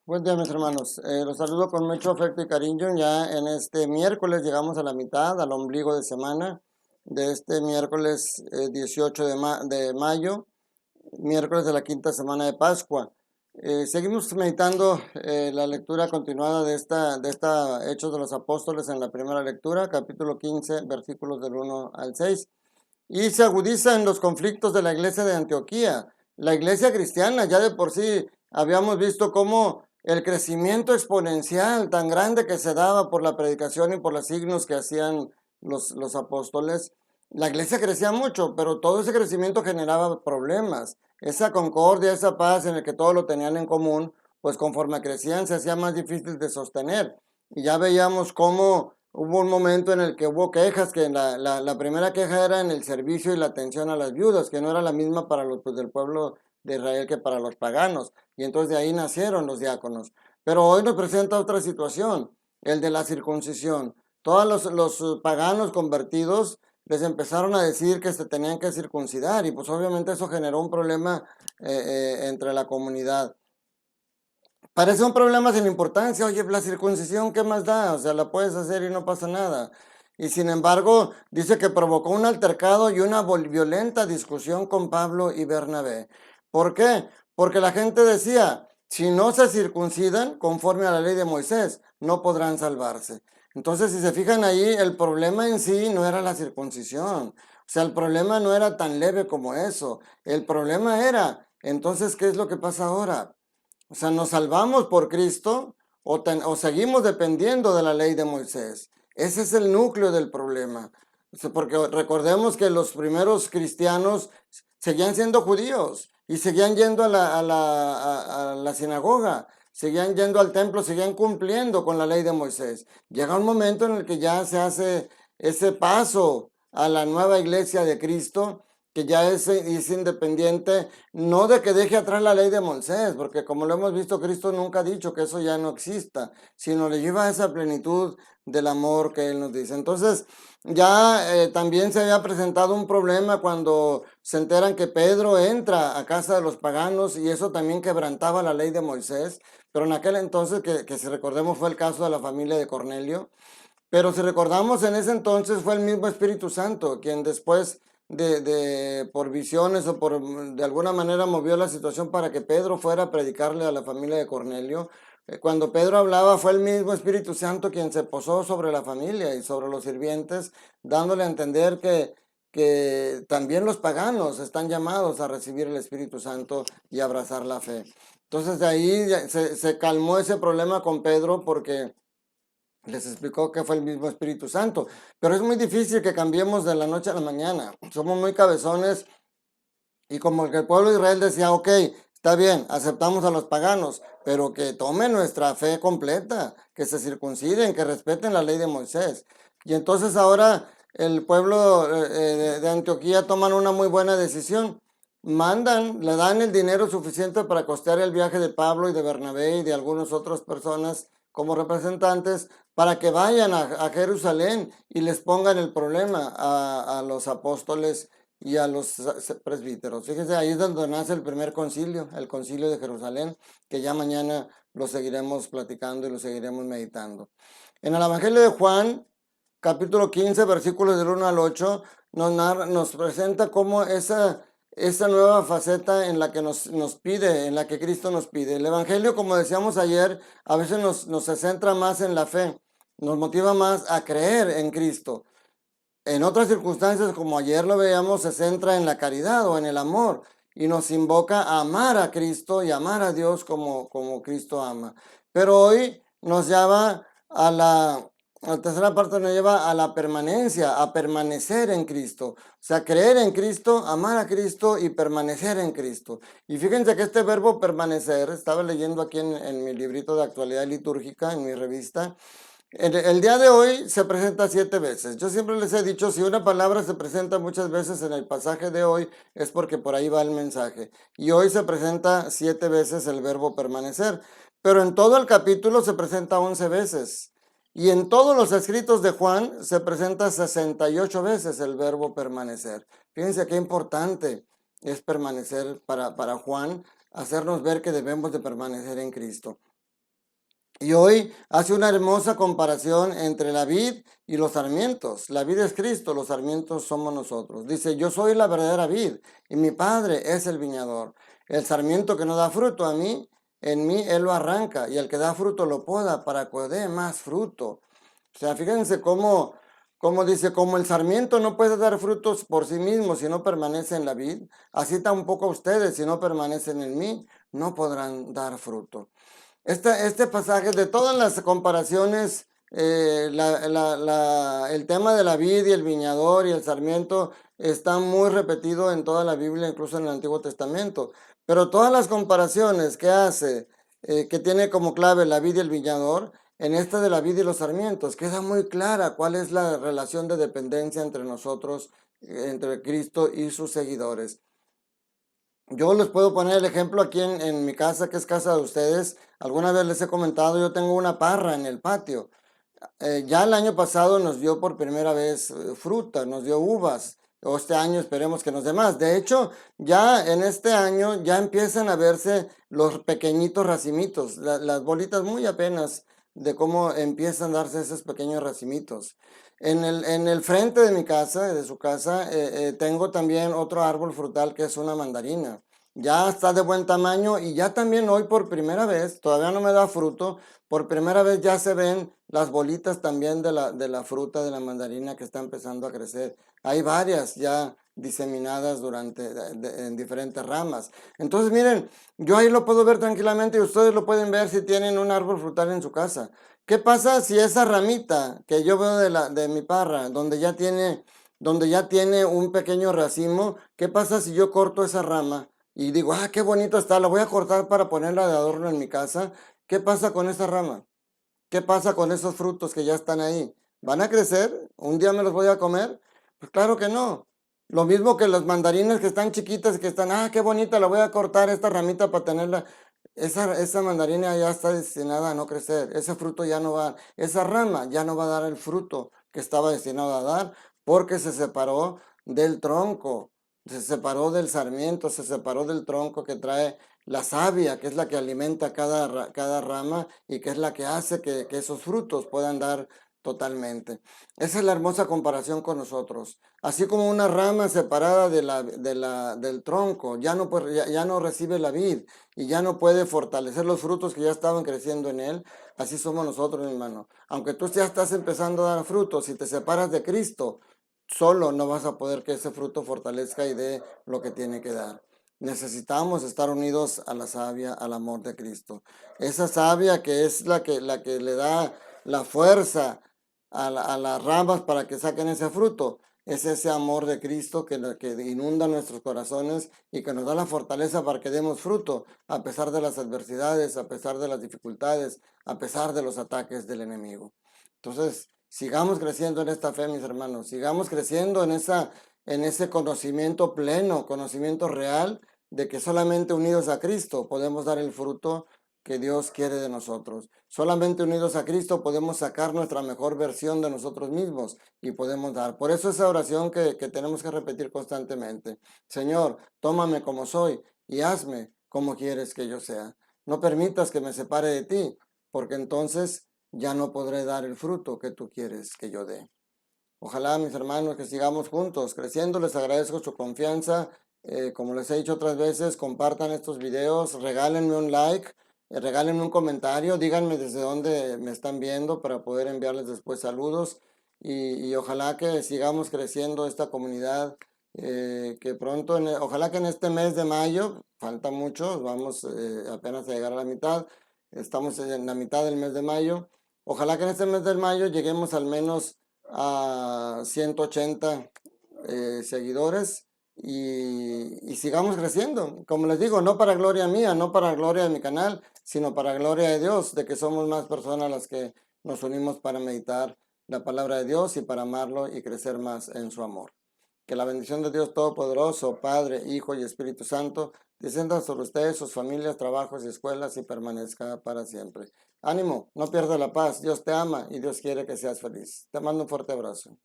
Buen día, mis hermanos. Los saludo con mucho afecto y cariño. Ya en este miércoles llegamos a la mitad, al ombligo de semana de este miércoles 18 de mayo, miércoles de la quinta semana de Pascua. Seguimos meditando la lectura continuada de esta Hechos de los Apóstoles en la primera lectura, capítulo 15, versículos del 1 al 6. Y se agudizan los conflictos de la iglesia de Antioquía. La iglesia cristiana, ya de por sí habíamos visto cómo el crecimiento exponencial tan grande que se daba por la predicación y por los signos que hacían los apóstoles, la iglesia crecía mucho, pero todo ese crecimiento generaba problemas. Esa concordia, esa paz en el que todos lo tenían en común, pues conforme crecían se hacía más difícil de sostener. Y ya veíamos cómo hubo un momento en el que hubo quejas, que la primera queja era en el servicio y la atención a las viudas, que no era la misma para los pues, del pueblo de Israel que para los paganos. Y entonces de ahí nacieron los diáconos. Pero hoy nos presenta otra situación, el de la circuncisión. Todos los paganos convertidos les empezaron a decir que se tenían que circuncidar y pues obviamente eso generó un problema entre la comunidad. Parece un problema sin importancia. Oye, la circuncisión, ¿qué más da? O sea, la puedes hacer y no pasa nada. Y sin embargo, dice que provocó un altercado y una violenta discusión con Pablo y Bernabé. ¿Por qué? Porque la gente decía, si no se circuncidan conforme a la ley de Moisés, no podrán salvarse. Entonces, si se fijan ahí, el problema en sí no era la circuncisión. O sea, el problema no era tan leve como eso. El problema era, entonces, ¿qué es lo que pasa ahora? O sea, ¿nos salvamos por Cristo o seguimos dependiendo de la ley de Moisés? Ese es el núcleo del problema. O sea, porque recordemos que los primeros cristianos seguían siendo judíos y seguían yendo a la sinagoga, seguían yendo al templo, seguían cumpliendo con la ley de Moisés. Llega un momento en el que ya se hace ese paso a la nueva iglesia de Cristo, que ya es independiente, no de que deje atrás la ley de Moisés, porque como lo hemos visto, Cristo nunca ha dicho que eso ya no exista, sino le lleva a esa plenitud del amor que Él nos dice. Entonces, ya también se había presentado un problema cuando se enteran que Pedro entra a casa de los paganos y eso también quebrantaba la ley de Moisés, pero en aquel entonces, que si recordemos fue el caso de la familia de Cornelio, pero si recordamos, en ese entonces fue el mismo Espíritu Santo quien después por visiones o de alguna manera movió la situación para que Pedro fuera a predicarle a la familia de Cornelio. Cuando Pedro hablaba, fue el mismo Espíritu Santo quien se posó sobre la familia y sobre los sirvientes, dándole a entender que también los paganos están llamados a recibir el Espíritu Santo y abrazar la fe. Entonces de ahí se calmó ese problema con Pedro porque les explicó que fue el mismo Espíritu Santo. Pero es muy difícil que cambiemos de la noche a la mañana. Somos muy cabezones y como que el pueblo de Israel decía, ok, está bien, aceptamos a los paganos, pero que tomen nuestra fe completa, que se circunciden, que respeten la ley de Moisés. Y entonces ahora el pueblo de Antioquía toman una muy buena decisión. Mandan, le dan el dinero suficiente para costear el viaje de Pablo y de Bernabé y de algunas otras personas como representantes para que vayan a Jerusalén y les pongan el problema a los apóstoles y a los presbíteros. Fíjense, ahí es donde nace el primer concilio, el concilio de Jerusalén, que ya mañana lo seguiremos platicando y lo seguiremos meditando. En el Evangelio de Juan, capítulo 15, versículos del 1 al 8, nos presenta cómo esa nueva faceta en la que nos pide, en la que Cristo nos pide. El Evangelio, como decíamos ayer, a veces nos se centra más en la fe, nos motiva más a creer en Cristo. En otras circunstancias, como ayer lo veíamos, se centra en la caridad o en el amor y nos invoca a amar a Cristo y amar a Dios como Cristo ama. Pero hoy nos lleva la tercera parte nos lleva a la permanencia, a permanecer en Cristo. O sea, creer en Cristo, amar a Cristo y permanecer en Cristo. Y fíjense que este verbo permanecer, estaba leyendo aquí en mi librito de actualidad litúrgica, en mi revista, el día de hoy se presenta 7 veces. Yo siempre les he dicho, si una palabra se presenta muchas veces en el pasaje de hoy, es porque por ahí va el mensaje. Y hoy se presenta 7 veces el verbo permanecer. Pero en todo el capítulo se presenta 11 veces. Y en todos los escritos de Juan se presenta 68 veces el verbo permanecer. Fíjense qué importante es permanecer para Juan, hacernos ver que debemos de permanecer en Cristo. Y hoy hace una hermosa comparación entre la vid y los sarmientos. La vid es Cristo, los sarmientos somos nosotros. Dice, yo soy la verdadera vid y mi Padre es el viñador. El sarmiento que no da fruto a mí, en mí Él lo arranca y el que da fruto lo poda para que dé más fruto. O sea, fíjense cómo dice, como el sarmiento no puede dar frutos por sí mismo si no permanece en la vid, así tampoco ustedes si no permanecen en mí, no podrán dar fruto. Este pasaje, de todas las comparaciones, el tema de la vid y el viñador y el sarmiento está muy repetido en toda la Biblia, incluso en el Antiguo Testamento. Pero todas las comparaciones que hace, que tiene como clave la vid y el viñador, en esta de la vid y los sarmientos, queda muy clara cuál es la relación de dependencia entre nosotros, entre Cristo y sus seguidores. Yo les puedo poner el ejemplo aquí en mi casa, que es casa de ustedes. Alguna vez les he comentado, yo tengo una parra en el patio. Ya el año pasado nos dio por primera vez fruta, nos dio uvas. O este año esperemos que nos dé más. De hecho, ya en este año ya empiezan a verse los pequeñitos racimitos, las bolitas muy apenas de cómo empiezan a darse esos pequeños racimitos. En el frente de mi casa, de su casa, tengo también otro árbol frutal que es una mandarina. Ya está de buen tamaño y ya también hoy por primera vez, todavía no me da fruto, por primera vez ya se ven las bolitas también de la fruta de la mandarina que está empezando a crecer. Hay varias ya diseminadas en diferentes ramas. Entonces, miren, yo ahí lo puedo ver tranquilamente y ustedes lo pueden ver si tienen un árbol frutal en su casa. ¿Qué pasa si esa ramita que yo veo de mi parra, donde ya tiene un pequeño racimo, qué pasa si yo corto esa rama y digo, ah, qué bonito está, la voy a cortar para ponerla de adorno en mi casa? ¿Qué pasa con esa rama? ¿Qué pasa con esos frutos que ya están ahí? ¿Van a crecer? ¿Un día me los voy a comer? Pues claro que no. Lo mismo que las mandarinas que están chiquitas y que están, ah, qué bonita, la voy a cortar esta ramita para tenerla. Esa mandarina ya está destinada a no crecer. Ese fruto ya no va, esa rama ya no va a dar el fruto que estaba destinado a dar porque se separó del tronco, se separó del sarmiento, se separó del tronco que trae la savia, que es la que alimenta cada rama y que es la que hace que esos frutos puedan dar totalmente. Esa es la hermosa comparación con nosotros. Así como una rama separada del tronco ya no recibe la vid y ya no puede fortalecer los frutos que ya estaban creciendo en él, así somos nosotros, mi hermano. Aunque tú ya estás empezando a dar frutos, si te separas de Cristo, solo no vas a poder que ese fruto fortalezca y dé lo que tiene que dar. Necesitamos estar unidos a la savia, al amor de Cristo. Esa savia que es la que le da la fuerza a las ramas para que saquen ese fruto. Es ese amor de Cristo que inunda nuestros corazones y que nos da la fortaleza para que demos fruto a pesar de las adversidades, a pesar de las dificultades, a pesar de los ataques del enemigo. Entonces, sigamos creciendo en esta fe, mis hermanos. Sigamos creciendo en ese conocimiento pleno, conocimiento real de que solamente unidos a Cristo podemos dar el fruto que Dios quiere de nosotros. Solamente unidos a Cristo podemos sacar nuestra mejor versión de nosotros mismos y podemos dar. Por eso esa oración que tenemos que repetir constantemente. Señor, tómame como soy y hazme como quieres que yo sea. No permitas que me separe de ti, porque entonces ya no podré dar el fruto que tú quieres que yo dé. Ojalá, mis hermanos, que sigamos juntos creciendo. Les agradezco su confianza. Como les he dicho otras veces, compartan estos videos, regálenme un like, regálenme un comentario, díganme desde dónde me están viendo para poder enviarles después saludos y ojalá que sigamos creciendo esta comunidad, que pronto, ojalá que en este mes de mayo, falta mucho, vamos apenas a llegar a la mitad, estamos en la mitad del mes de mayo, ojalá que en este mes de mayo lleguemos al menos a 180 seguidores y sigamos creciendo. Como les digo, no para gloria mía, no para gloria de mi canal, sino para gloria de Dios, de que somos más personas las que nos unimos para meditar la palabra de Dios y para amarlo y crecer más en su amor. Que la bendición de Dios Todopoderoso, Padre, Hijo y Espíritu Santo, descienda sobre ustedes, sus familias, trabajos y escuelas y permanezca para siempre. Ánimo, no pierdas la paz. Dios te ama y Dios quiere que seas feliz. Te mando un fuerte abrazo.